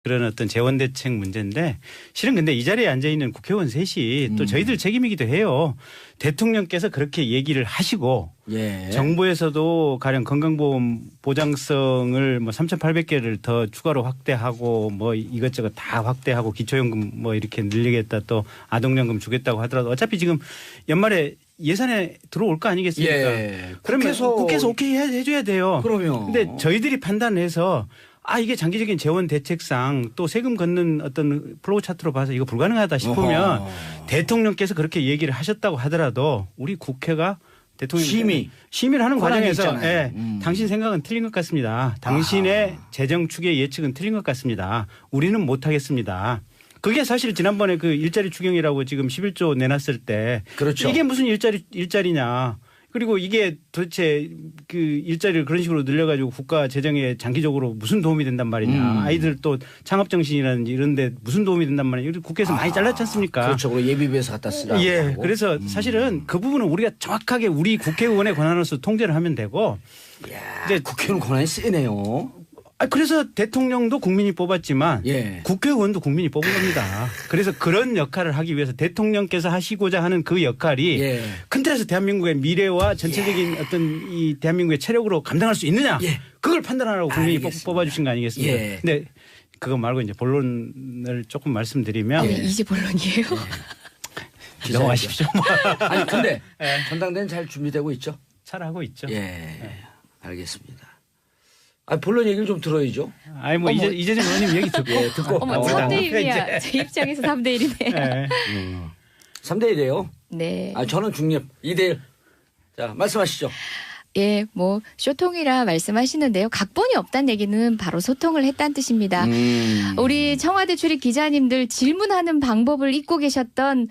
그런 어떤 재원 대책 문제인데 실은 근데 이 자리에 앉아 있는 국회의원 셋이 또 저희들 책임이기도 해요. 대통령께서 그렇게 얘기를 하시고 예. 정부에서도 가령 건강보험 보장성을 뭐 3,800개를 더 추가로 확대하고 뭐 이것저것 다 확대하고 기초연금 뭐 이렇게 늘리겠다 또 아동연금 주겠다고 하더라도 어차피 지금 연말에 예산에 들어올 거 아니겠습니까? 예. 그러면 국회에서 오케이 해줘야 돼요. 그러면. 근데 저희들이 판단해서 이게 장기적인 재원 대책상 또 세금 걷는 어떤 플로우 차트로 봐서 이거 불가능하다 싶으면 대통령께서 그렇게 얘기를 하셨다고 하더라도 우리 국회가 대통령 심의를 하는 과정에서 당신 생각은 틀린 것 같습니다. 당신의 재정 추계 예측은 틀린 것 같습니다. 우리는 못하겠습니다. 그게 사실 지난번에 그 일자리 추경이라고 지금 11조 내놨을 때 그렇죠. 이게 무슨 일자리냐. 그리고 이게 도대체 그 일자리를 그런 식으로 늘려가지고 국가 재정에 장기적으로 무슨 도움이 된단 말이냐. 아이들 또 창업정신이라든지 이런 데 무슨 도움이 된단 말이냐. 국회에서 많이 잘랐지 않습니까? 그렇죠. 그리고 예비비에서 갖다 쓰라고. 예. 그래서 사실은 그 부분은 우리가 정확하게 우리 국회의원의 권한으로서 통제를 하면 되고. 이제 국회의원 권한이 세네요. 그래서 대통령도 국민이 뽑았지만 예. 국회의원도 국민이 뽑은 겁니다. 그래서 그런 역할을 하기 위해서 대통령께서 하시고자 하는 그 역할이 큰 틀에서 대한민국의 미래와 전체적인 어떤 이 대한민국의 체력으로 감당할 수 있느냐 그걸 판단하라고 국민이 뽑아주신 거 아니겠습니까? 근데 그거 말고 이제 본론을 조금 말씀드리면 이제 본론이에요? 넘어가십시오. 아니 근데 전당대회는 잘 준비되고 있죠? 잘하고 있죠. 알겠습니다. 본론 얘기를 좀 들어야죠. 뭐 이재정 의원님 얘기 듣고. 어머 3대 1이야. 제 입장에서 3대 1이네. 3대 1이에요? 네. 저는 중립 2대 1. 자 말씀하시죠. 예, 뭐 쇼통이라 말씀하시는데요. 각본이 없다는 얘기는 바로 소통을 했다는 뜻입니다. 우리 청와대 출입 기자님들 질문하는 방법을 잊고 계셨던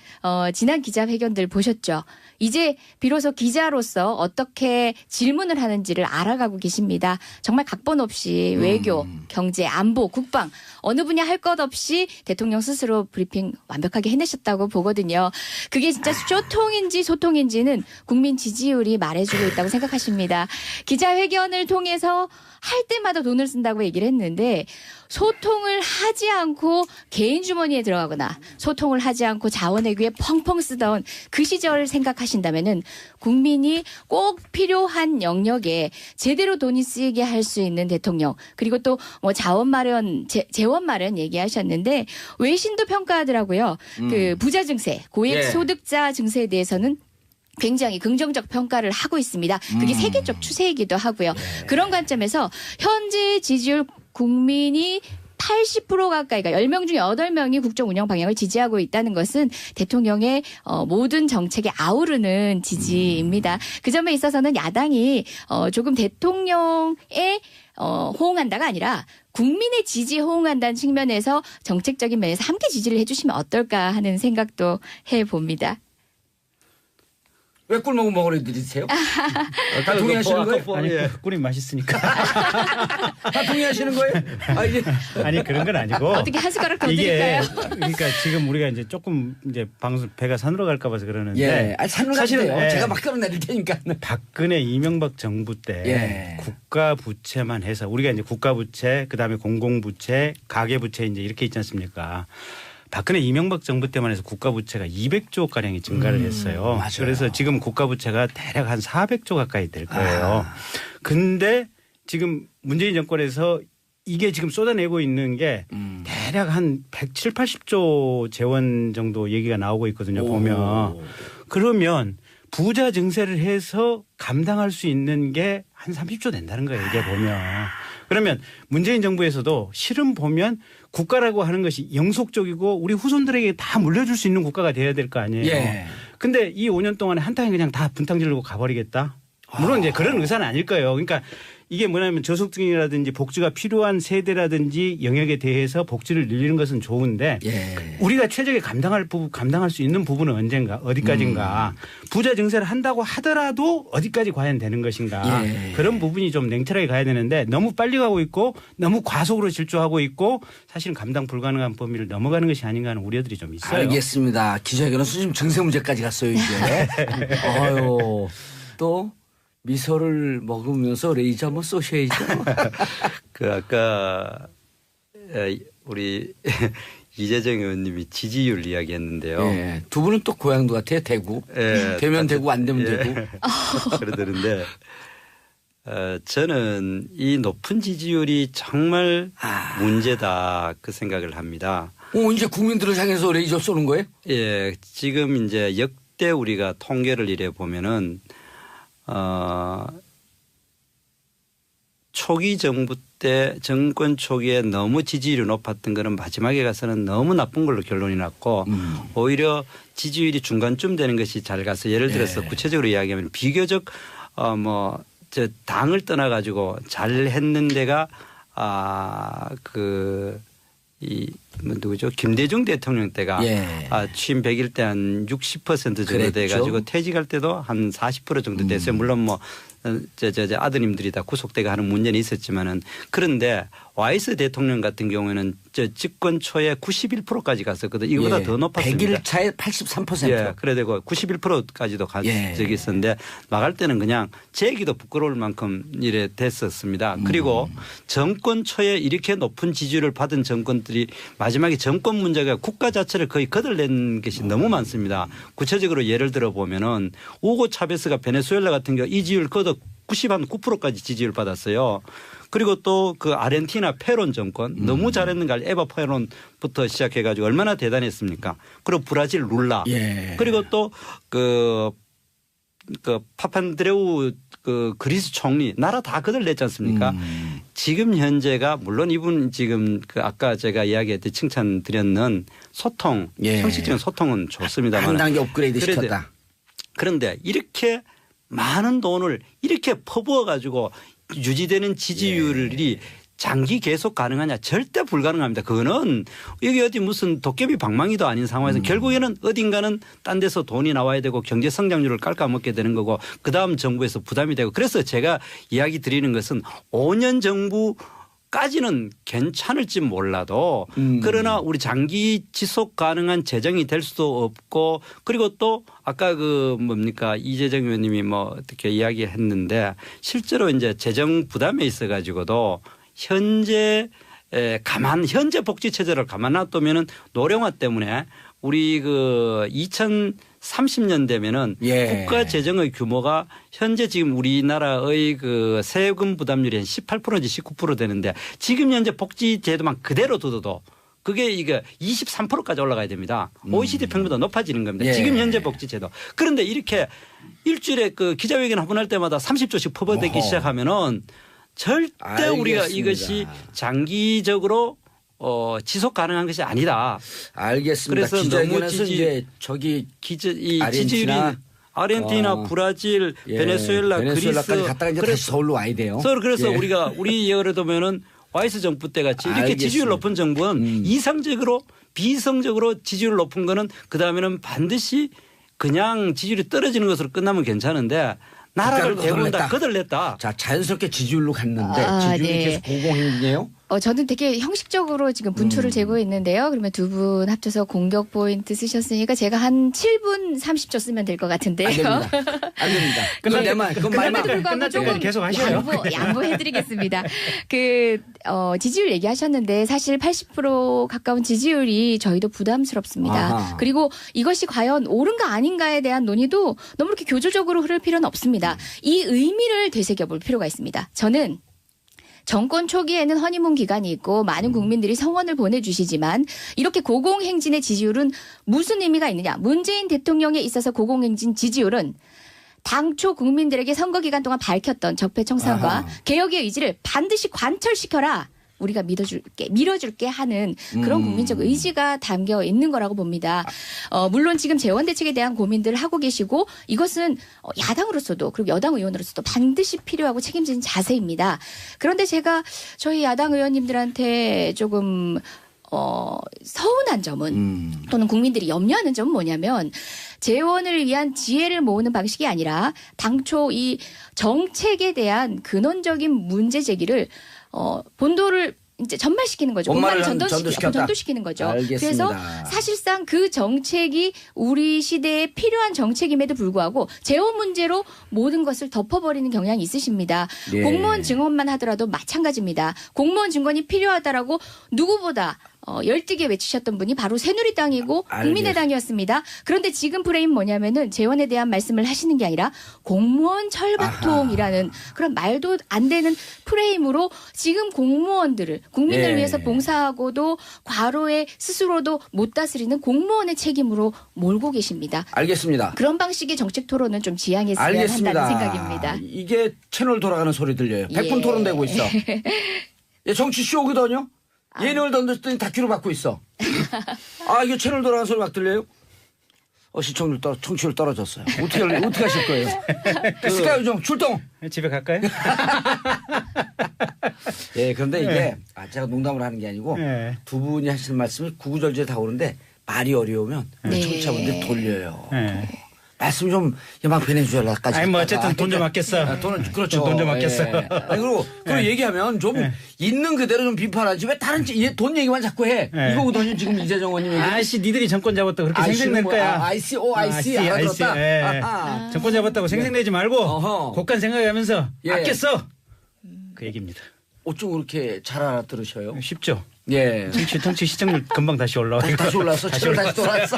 지난 기자회견들 보셨죠? 이제 비로소 기자로서 어떻게 질문을 하는지를 알아가고 계십니다. 정말 각본 없이 외교, 경제, 안보, 국방 어느 분야 할 것 없이 대통령 스스로 브리핑 완벽하게 해내셨다고 보거든요. 그게 진짜 쇼통인지 소통인지는 국민 지지율이 말해주고 있다고 생각하십니다. 기자회견을 통해서 할 때마다 돈을 쓴다고 얘기를 했는데 소통을 하지 않고 개인 주머니에 들어가거나 소통을 하지 않고 자원외교에 펑펑 쓰던 그 시절을 생각하신다면은 국민이 꼭 필요한 영역에 제대로 돈이 쓰이게 할 수 있는 대통령 그리고 또 뭐 자원 마련, 재원 마련 얘기하셨는데 외신도 평가하더라고요. 그 부자 증세, 고액 소득자 증세에 대해서는 굉장히 긍정적 평가를 하고 있습니다. 그게 세계적 추세이기도 하고요. 그런 관점에서 현재 지지율 국민이 80% 가까이, 그러니까 10명 중에 8명이 국정 운영 방향을 지지하고 있다는 것은 대통령의 모든 정책에 아우르는 지지입니다. 그 점에 있어서는 야당이 조금 대통령에 호응한다가 아니라 국민의 지지에 호응한다는 측면에서 정책적인 면에서 함께 지지를 해주시면 어떨까 하는 생각도 해봅니다. 왜 꿀먹은 먹으려 드리세요? 다 동의하시는 거예요? 아니 꿀이 맛있으니까. 다 동의하시는 거예요? 아니 그런 건 아니고. 어떻게 한 숟가락 더 이게 드릴까요? 그러니까 지금 우리가 이제 조금 이제 방송 배가 산으로 갈까 봐서 그러는데 산으로 가시네요. 제가 막 끌어내릴 테니까. 박근혜 이명박 정부 때 국가 부채만 해서 우리가 이제 국가 부채 그다음에 공공 부채 가계 부채 이제 이렇게 있지 않습니까? 박근혜 이명박 정부 때만 해서 국가 부채가 200조 가량이 증가를 했어요. 맞아요. 그래서 지금 국가 부채가 대략 한 400조 가까이 될 거예요. 근데 지금 문재인 정권에서 이게 지금 쏟아내고 있는 게 대략 한 170, 80조 재원 정도 얘기가 나오고 있거든요. 보면. 그러면 부자 증세를 해서 감당할 수 있는 게 한 30조 된다는 거예요. 이게 보면. 그러면 문재인 정부에서도 실은 보면 국가라고 하는 것이 영속적이고 우리 후손들에게 다 물려줄 수 있는 국가가 돼야 될 거 아니에요. 근데 이 5년 동안에 한탕에 그냥 다 분탕 지르고 가버리겠다. 물론 이제 그런 의사는 아닐 거예요. 그러니까 이게 뭐냐면 저소득층이라든지 복지가 필요한 세대라든지 영역에 대해서 복지를 늘리는 것은 좋은데 우리가 최적의 감당할 수 있는 부분은 언젠가 어디까지인가 부자 증세를 한다고 하더라도 어디까지 과연 되는 것인가 그런 부분이 좀 냉철하게 가야 되는데 너무 빨리 가고 있고 너무 과속으로 질주하고 있고 사실은 감당 불가능한 범위를 넘어가는 것이 아닌가 하는 우려들이 좀 있어요. 알겠습니다. 기자회견은 지금 증세 문제까지 갔어요 이제. 아유 또. 미소를 먹으면서 레이저 한번 쏘셔야죠. 아까 우리 이재정 의원님이 지지율 이야기했는데요. 예. 두 분은 또 고향도 같아요. 대구. 예, 되면 되고 안 되면 예. 되고. 그러더는데 저는 이 높은 지지율이 정말 문제다 그 생각을 합니다. 이제 국민들을 향해서 레이저 쏘는 거예요? 예, 지금 이제 역대 우리가 통계를 이래 보면은 초기 정부 때 정권 초기에 너무 지지율이 높았던 거는 마지막에 가서는 너무 나쁜 걸로 결론이 났고 오히려 지지율이 중간쯤 되는 것이 잘 가서 예를 들어서 구체적으로 이야기하면 비교적 저 당을 떠나 가지고 잘 했는 데가 누구죠? 김대중 대통령 때가 취임 100일 때 한 60% 정도 돼 가지고 퇴직할 때도 한 40% 정도 됐어요. 물론 아드님들이 다 구속되고 하는 문제는 있었지만은 그런데 와이스 대통령 같은 경우에는 집권 초에 91%까지 갔었거든요. 이거보다 더 높았습니다. 100일 차에 83%. 예, 그래 되고 91%까지도 간 적이 있었는데 나갈 때는 그냥 제기도 부끄러울 만큼 이래 됐었습니다. 그리고 정권 초에 이렇게 높은 지지율을 받은 정권들이 마지막에 정권 문제가 국가 자체를 거의 거들낸 것이 너무 많습니다. 구체적으로 예를 들어 보면은 우고 차베스가 베네수엘라 같은 경우 이 지지율 거둬 99%까지 지지율 받았어요. 그리고 또 그 아르헨티나 페론 정권 너무 잘했는가 에바 페론부터 시작해 가지고 얼마나 대단했습니까? 그리고 브라질 룰라 그리고 또 그 파판드레우 그 그리스 총리 나라 다 거들냈지 않습니까? 지금 현재가 물론 이분 지금 그 아까 제가 이야기했듯이 칭찬드렸는 소통 형식적인 소통은 좋습니다만 한 단계 업그레이드 시켰다. 그런데 이렇게 많은 돈을 이렇게 퍼부어 가지고 유지되는 지지율이 장기 계속 가능하냐 절대 불가능합니다. 그거는 여기 어디 무슨 도깨비 방망이도 아닌 상황에서 결국에는 어딘가는 딴 데서 돈이 나와야 되고 경제 성장률을 깎아먹게 되는 거고 그다음 정부에서 부담이 되고 그래서 제가 이야기 드리는 것은 5년 정부까지는 괜찮을지 몰라도 그러나 우리 장기 지속 가능한 재정이 될 수도 없고 그리고 또 아까 이재정 의원님이 어떻게 이야기했는데 실제로 이제 재정 부담에 있어 가지고도 현재 복지 체제를 가만 놔두면은 노령화 때문에 우리 2030년 되면은 국가 재정의 규모가 현재 지금 우리나라의 세금 부담률이 한 18%인지 19% 되는데 지금 현재 복지 제도만 그대로 둬도 그게 23%까지 올라가야 됩니다. OECD 평균보다 높아지는 겁니다. 지금 현재 복지 제도. 그런데 이렇게 일주일에 기자회견 한 번 할 때마다 30조씩 퍼부어대기 시작하면은 절대 알겠습니다. 우리가 이것이 장기적으로 지속 가능한 것이 아니다. 알겠습니다. 그래서 기자회견에서 이제 저기 지지율이 아르헨티나, 브라질, 베네수엘라까지 그리스 갔다가 이제 다시 서울로 와야 돼요. 그래서 우리 예를 들면은 와이스 정부 때 같이 이렇게 알겠습니다. 지지율 높은 정부는 이상적으로 비이성적으로 지지율 높은 거는 그다음에는 반드시 그냥 지지율이 떨어지는 것으로 끝나면 괜찮은데 나라를 대부분 다 거들냈다. 자, 자연스럽게 지지율로 갔는데 지지율이 네. 계속 고공행진이에요? 저는 되게 형식적으로 지금 분출을 제고했는데요. 그러면 두 분 합쳐서 공격 포인트 쓰셨으니까 제가 한 7분 30초 쓰면 될 것 같은데요. 안 됩니다. 안 됩니다. 그건 말만. 끝날 때까지 계속 하셔요. 양보해드리겠습니다. 지지율 얘기하셨는데 사실 80% 가까운 지지율이 저희도 부담스럽습니다. 아하. 그리고 이것이 과연 옳은가 아닌가에 대한 논의도 너무 이렇게 교조적으로 흐를 필요는 없습니다. 이 의미를 되새겨볼 필요가 있습니다. 저는 정권 초기에는 허니문 기간이 있고 많은 국민들이 성원을 보내주시지만 이렇게 고공행진의 지지율은 무슨 의미가 있느냐. 문재인 대통령에 있어서 고공행진 지지율은 당초 국민들에게 선거 기간 동안 밝혔던 적폐청산과 개혁의 의지를 반드시 관철시켜라. 우리가 밀어줄게 하는 그런 국민적 의지가 담겨 있는 거라고 봅니다. 물론 지금 재원 대책에 대한 고민들을 하고 계시고 이것은 야당으로서도 그리고 여당 의원으로서도 반드시 필요하고 책임진 자세입니다. 그런데 제가 저희 야당 의원님들한테 조금 서운한 점은 또는 국민들이 염려하는 점은 뭐냐면 재원을 위한 지혜를 모으는 방식이 아니라 당초 이 정책에 대한 근원적인 문제 제기를 본도를 이제 전말시키는 거죠. 본말을 전도시키는 거죠. 알겠습니다. 그래서 사실상 그 정책이 우리 시대에 필요한 정책임에도 불구하고 재원 문제로 모든 것을 덮어버리는 경향이 있으십니다. 공무원 증언만 하더라도 마찬가지입니다. 공무원 증언이 필요하다라고 누구보다 열띠게 외치셨던 분이 바로 새누리당이고 알겠습니다. 국민의당이었습니다. 그런데 지금 프레임 뭐냐면은 재원에 대한 말씀을 하시는 게 아니라 공무원 철밥통이라는 그런 말도 안 되는 프레임으로 지금 공무원들을 국민을 예. 위해서 봉사하고도 과로에 스스로도 못 다스리는 공무원의 책임으로 몰고 계십니다. 알겠습니다. 그런 방식의 정책 토론은 좀 지양했어야 알겠습니다. 한다는 생각입니다. 이게 채널 돌아가는 소리 들려요. 100분 예. 토론되고 있어. 예, 정치 쇼거든요. 예능을 던졌더니 다큐로 받고 있어. 아, 이게 채널 돌아가는 소리 막 들려요? 청취율 떨어졌어요. 어떻게 하실 거예요? 스카이요정 출동! 집에 갈까요? 예, 그런데 이게 제가 농담을 하는 게 아니고 네. 두 분이 하시는 말씀이 구구절절 다 오는데 말이 어려우면 네. 청취자분들이 돌려요. 네. 말씀 좀 막 변해주려까지. 아니 뭐 어쨌든 돈 좀 아꼈어. 돈은 그렇죠. 돈 좀 아꼈어. 예. 아니, 그리고 얘기하면 좀 있는 그대로 좀 비판하지 왜 다른 돈 얘기만 자꾸 해. 네. 이거거든요. 지금 이재정 의원님 얘기. 아이씨 니들이 정권 잡았다고 그렇게 생색낼 거야. 아이씨 알아들었다. 예. 아하. 정권 잡았다고 생색내지 말고 어허. 곡간 생각하면서 예. 아꼈어. 그 얘기입니다. 어쩜 그렇게 잘 알아들으셔요? 쉽죠. 예. 정치 시청률 금방 다시 올라와요. 다시 올라왔어. 채널 다시 돌아왔어.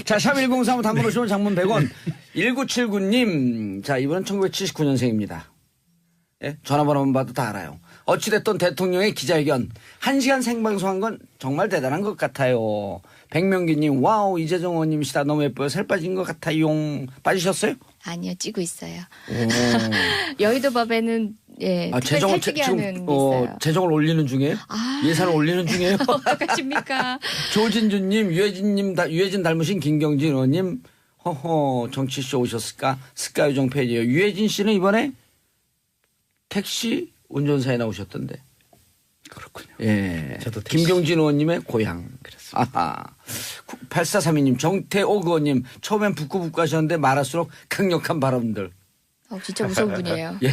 자, 샵 1035 단문 50원 장문 100원. 1979님. 자, 이번엔 1979년생입니다. 예? 전화번호만 봐도 다 알아요. 어찌됐든 대통령의 기자회견 1시간 생방송한 건 정말 대단한 것 같아요. 백명기님, 와우, 이재정 의원님이시다. 너무 예뻐요. 살 빠진 것 같아요. 빠지셨어요? 아니요, 찌고 있어요. 여의도 법에는 예, 특별 재정을 탈직이 하는 게 지금 있어요. 재정을 올리는 중이에요? 아. 예산을 올리는 중이에요? 어떡하십니까? 조진주님, 유해진 닮으신 김경진 의원님, 허허, 정치쇼 오셨을까? 스카이정 페이지에요. 유해진 씨는 이번에 택시 운전사에 나오셨던데. 그렇군요. 예. 저도 택시. 김경진 의원님의 고향. 그렇습니다. 아하. 8432님, 정태옥 의원님, 처음엔 북구북구 하셨는데 말할수록 강력한 발언들. 진짜 무서운 분이에요. 예.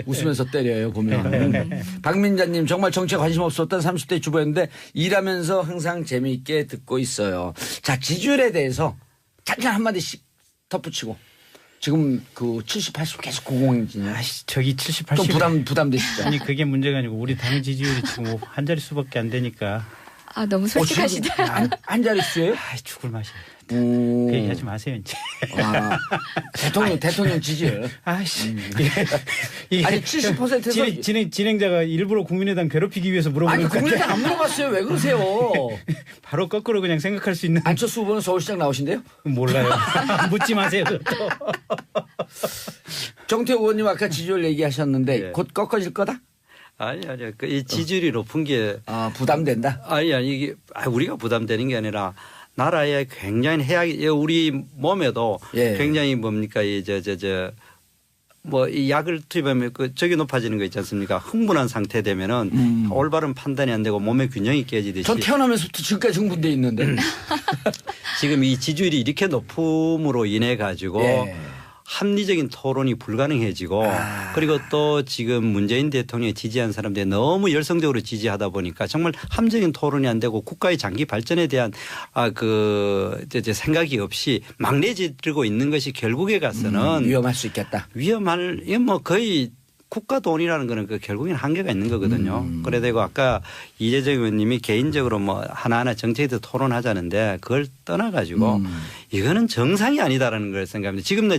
웃으면서 때려요, 보면. 박민자님, 정말 정치에 관심 없었던 30대 주부였는데 일하면서 항상 재미있게 듣고 있어요. 자, 지지율에 대해서 잠깐 한마디씩 덧붙이고. 지금 그 70, 80 계속 고공행진이에요. 아이씨 저기 70, 80. 좀 부담되시죠? 아니 그게 문제가 아니고 우리 당 지지율이 지금 한 자릿수밖에 안 되니까. 너무 솔직하시다. 한 자릿수예요? 아 죽을 맛이에요. 오. 그 얘기하지 마세요 이제. 대통령 지지율. 아이씨. 아니 70%에서 진행자가 일부러 국민의당 괴롭히기 위해서 물어보는 아니 것 같아요. 국민의당 안 물어봤어요. 왜 그러세요? 바로 거꾸로 그냥 생각할 수 있는. 안철수 후보는 서울시장 나오신대요? 몰라요. 묻지 마세요. 그것도. 정태호 의원님 아까 지지율 얘기하셨는데 예. 곧 꺾어질 거다? 아니 이 지지율이 높은 게 부담된다. 아니 이게 우리가 부담되는 게 아니라 나라에 굉장히 해악이 우리 몸에도 예. 굉장히 뭡니까 이 약을 투입하면 저기 높아지는 거 있지 않습니까? 흥분한 상태 되면은 올바른 판단이 안 되고 몸의 균형이 깨지듯이. 전 태어나면서부터 지금까지 흥분돼 있는데. 지금 이 지지율이 이렇게 높음으로 인해 가지고 예. 합리적인 토론이 불가능해지고 그리고 또 지금 문재인 대통령이 지지한 사람들이 너무 열성적으로 지지하다 보니까 정말 합리적인 토론이 안 되고 국가의 장기 발전에 대한 생각이 없이 막 내지르고 있는 것이 결국에 가서는 위험할 수 있겠다. 이건 뭐 거의 국가 돈이라는 거는 결국에는 한계가 있는 거거든요. 그래 되고 아까 이재정 의원님이 개인적으로 뭐 하나하나 정책에 대해서 토론하자는데 그걸 떠나가지고 이거는 정상이 아니다라는 걸 생각합니다. 지금도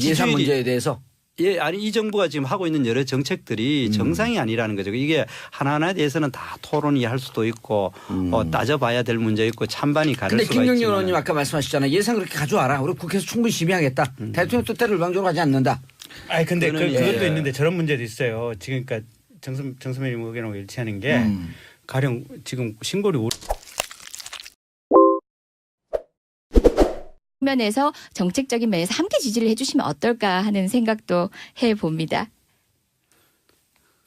예산 문제에 대해서. 예, 아니 이 정부가 지금 하고 있는 여러 정책들이 정상이 아니라는 거죠. 이게 하나하나에 대해서는 다 토론이 할 수도 있고 따져봐야 될 문제 있고 찬반이 가를 근데 수가 김경진 있지만. 의원님 아까 말씀하셨잖아요. 예산 그렇게 가져와라. 우리 국회에서 충분히 심의하겠다. 대통령 뜻대로 일방적으로 하지 않는다. 아니 근데 저는 그것도 예. 있는데 저런 문제도 있어요. 지금 그러니까 정선배님 의견하고 일치하는 게 가령 지금 신고리 면에서 정책적인 면에서 함께 지지를 해주시면 어떨까 하는 생각도 해봅니다.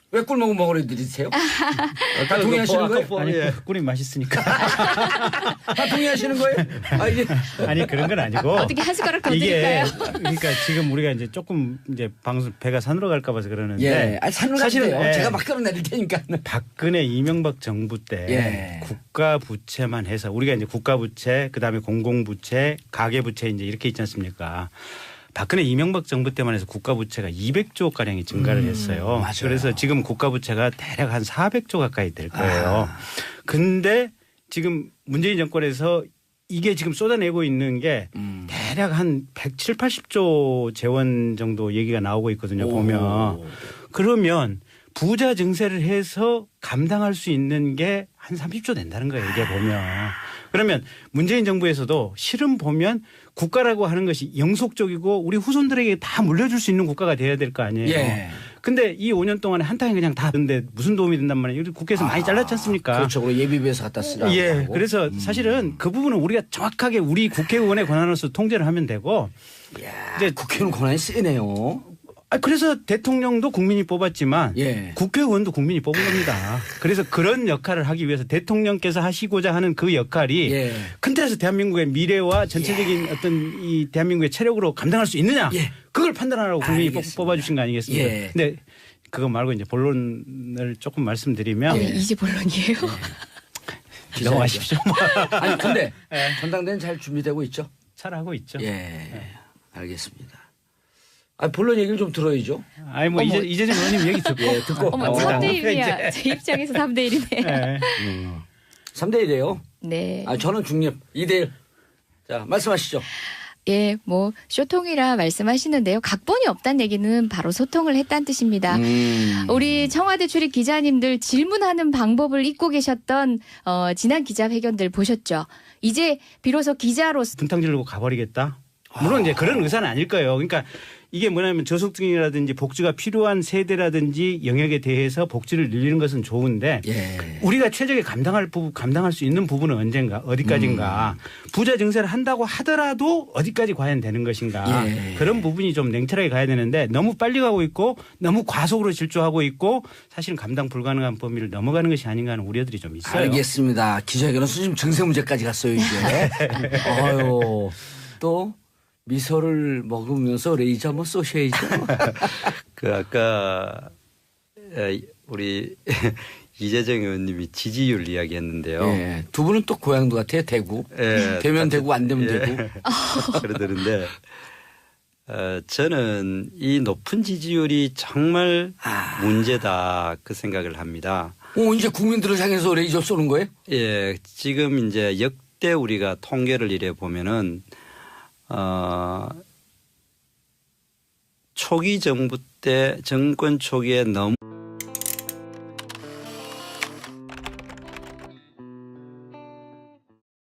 왜 꿀먹은 먹으려 드리세요? 다 동의하시는 거예요? 아니 예. 꿀이 맛있으니까. 다 동의하시는 거예요? 이게 아니 그런 건 아니고. 어떻게 한 숟가락 더 이게 드릴까요? 그러니까 지금 우리가 이제 조금 이제 방송 배가 산으로 갈까 봐서 그러는데 예. 아니 산을 사실은 가시대요. 예. 제가 막 끌어내릴 테니까. 박근혜 이명박 정부 때 예. 국가 부채만 해서 우리가 이제 국가 부채 그다음에 공공 부채 가계 부채 이제 이렇게 있지 않습니까? 박근혜 이명박 정부 때만 해서 국가 부채가 200조 가량이 증가를 했어요. 맞아요. 그래서 지금 국가 부채가 대략 한 400조 가까이 될 거예요. 근데 지금 문재인 정권에서 이게 지금 쏟아내고 있는 게 대략 한 170, 80조 재원 정도 얘기가 나오고 있거든요. 보면. 그러면 부자 증세를 해서 감당할 수 있는 게 한 30조 된다는 거예요. 이게 보면. 그러면 문재인 정부에서도 실은 보면 국가라고 하는 것이 영속적이고 우리 후손들에게 다 물려줄 수 있는 국가가 돼야 될 거 아니에요. 예. 근데 이 5년 동안에 한탕에 그냥 다 근데 무슨 도움이 된단 말이에요. 우리 국회에서 많이 잘랐지 않습니까? 그렇죠. 그리고 예비비에서 갖다 쓰라고. 예. 하고. 그래서 사실은 그 부분은 우리가 정확하게 우리 국회의원의 권한으로서 통제를 하면 되고 이제 국회의원 권한이 세네요. 그래서 대통령도 국민이 뽑았지만 예. 국회의원도 국민이 뽑은 겁니다. 그래서 그런 역할을 하기 위해서 대통령께서 하시고자 하는 그 역할이 예. 큰 틀에서 대한민국의 미래와 전체적인 어떤 이 대한민국의 체력으로 감당할 수 있느냐 예. 그걸 판단하라고 국민이 알겠습니다. 뽑아주신 거 아니겠습니까? 예. 근데 그거 말고 이제 본론을 조금 말씀드리면 이제 본론이에요. 넘어가십시오. 아니 근데 전당대회는 잘 준비되고 있죠? 잘하고 있죠. 예. 알겠습니다. 아 본론 얘기를 좀 들어야죠. 아니 뭐 이재정 의원님 얘기 듣고 예, 듣고. 어머, 3대 1이야. 제 입장에서 3대 1이네. 네. 3대 1이에요. 네. 아 저는 중립 2대 1. 자 말씀하시죠. 예, 뭐 쇼통이라 말씀하시는데요. 각본이 없다는 얘기는 바로 소통을 했다는 뜻입니다. 우리 청와대 출입 기자님들 질문하는 방법을 잊고 계셨던 지난 기자회견들 보셨죠? 이제 비로소 기자로서 분탕 지르고 가버리겠다. 물론 이제 그런 의사는 아닐 거예요. 그러니까 이게 뭐냐면 저소득층이라든지 복지가 필요한 세대라든지 영역에 대해서 복지를 늘리는 것은 좋은데 예. 우리가 최적의 감당할 수 있는 부분은 언젠가 어디까지인가 부자 증세를 한다고 하더라도 어디까지 과연 되는 것인가 예. 그런 부분이 좀 냉철하게 가야 되는데 너무 빨리 가고 있고 너무 과속으로 질주하고 있고 사실은 감당 불가능한 범위를 넘어가는 것이 아닌가 하는 우려들이 좀 있어요. 알겠습니다. 기자회견은 지금 증세 문제까지 갔어요 이제. 아유 또 미소를 먹으면서 레이저 한번 쏘셔야죠. 그 아까 우리 이재정 의원님이 지지율 이야기했는데요. 예. 두 분은 또 고향도 같아요. 대구. 예, 되면 되고 안 되면 예. 되고. 그러는데 저는 이 높은 지지율이 정말 문제다 그 생각을 합니다. 이제 국민들을 향해서 레이저 쏘는 거예요? 예, 지금 이제 역대 우리가 통계를 이래 보면은 초기 정부 때 정권 초기에 너무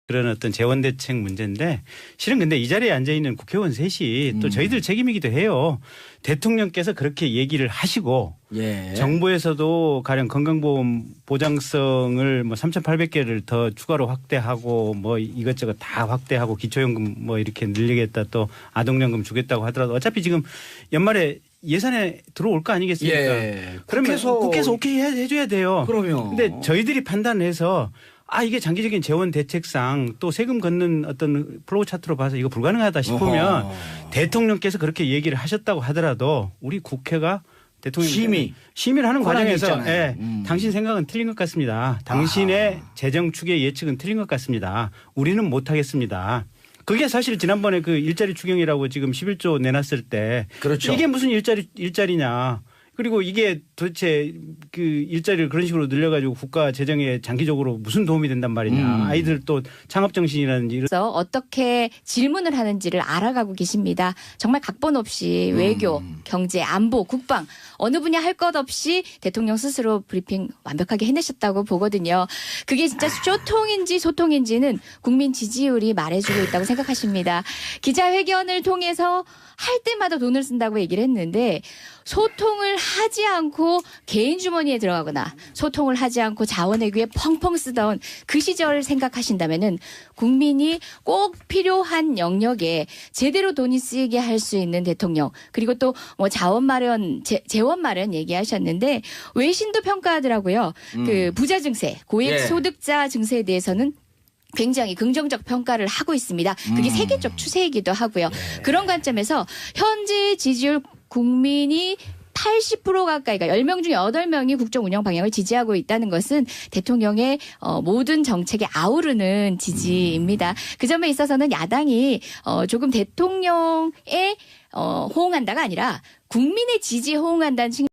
그런 어떤 재원 대책 문제인데 실은 근데 이 자리에 앉아 있는 국회의원 셋이 또 저희들 책임이기도 해요. 대통령께서 그렇게 얘기를 하시고 예. 정부에서도 가령 건강보험 보장성을 뭐 3,800개를 더 추가로 확대하고 뭐 이것저것 다 확대하고 기초연금 뭐 이렇게 늘리겠다 또 아동연금 주겠다고 하더라도 어차피 지금 연말에 예산에 들어올 거 아니겠습니까? 예. 그러면 국회에서 오케이 해줘야 돼요. 그러면. 근데 저희들이 판단해서 이게 장기적인 재원 대책상 또 세금 걷는 어떤 플로우 차트로 봐서 이거 불가능하다 싶으면 대통령께서 그렇게 얘기를 하셨다고 하더라도 우리 국회가 대통령 심의를 하는 과정에서 당신 생각은 틀린 것 같습니다. 당신의 재정 추계 예측은 틀린 것 같습니다. 우리는 못 하겠습니다. 그게 사실 지난번에 그 일자리 추경이라고 지금 11조 내놨을 때 그렇죠. 이게 무슨 일자리냐. 그리고 이게 도대체 그 일자리를 그런 식으로 늘려가지고 국가 재정에 장기적으로 무슨 도움이 된단 말이냐. 아이들 또 창업 정신이라든지 이런. 그래서 어떻게 질문을 하는지를 알아가고 계십니다. 정말 각본 없이 외교, 경제, 안보, 국방 어느 분야 할 것 없이 대통령 스스로 브리핑 완벽하게 해내셨다고 보거든요. 그게 진짜 쇼통인지 소통인지는 국민 지지율이 말해주고 있다고 생각하십니다. 기자회견을 통해서 할 때마다 돈을 쓴다고 얘기를 했는데 소통을 하지 않고 개인 주머니에 들어가거나 소통을 하지 않고 자원외교에 펑펑 쓰던 그 시절을 생각하신다면은 국민이 꼭 필요한 영역에 제대로 돈이 쓰이게 할 수 있는 대통령 그리고 또 뭐 자원 마련, 재원 마련 얘기하셨는데 외신도 평가하더라고요. 그 부자 증세, 고액 소득자 증세에 대해서는 굉장히 긍정적 평가를 하고 있습니다. 그게 세계적 추세이기도 하고요. 그런 관점에서 현재 지지율 국민이 80% 가까이가 10명 중에 8명이 국정 운영 방향을 지지하고 있다는 것은 대통령의 모든 정책에 아우르는 지지입니다. 그 점에 있어서는 야당이 조금 대통령에 호응한다가 아니라 국민의 지지에 호응한다는 측면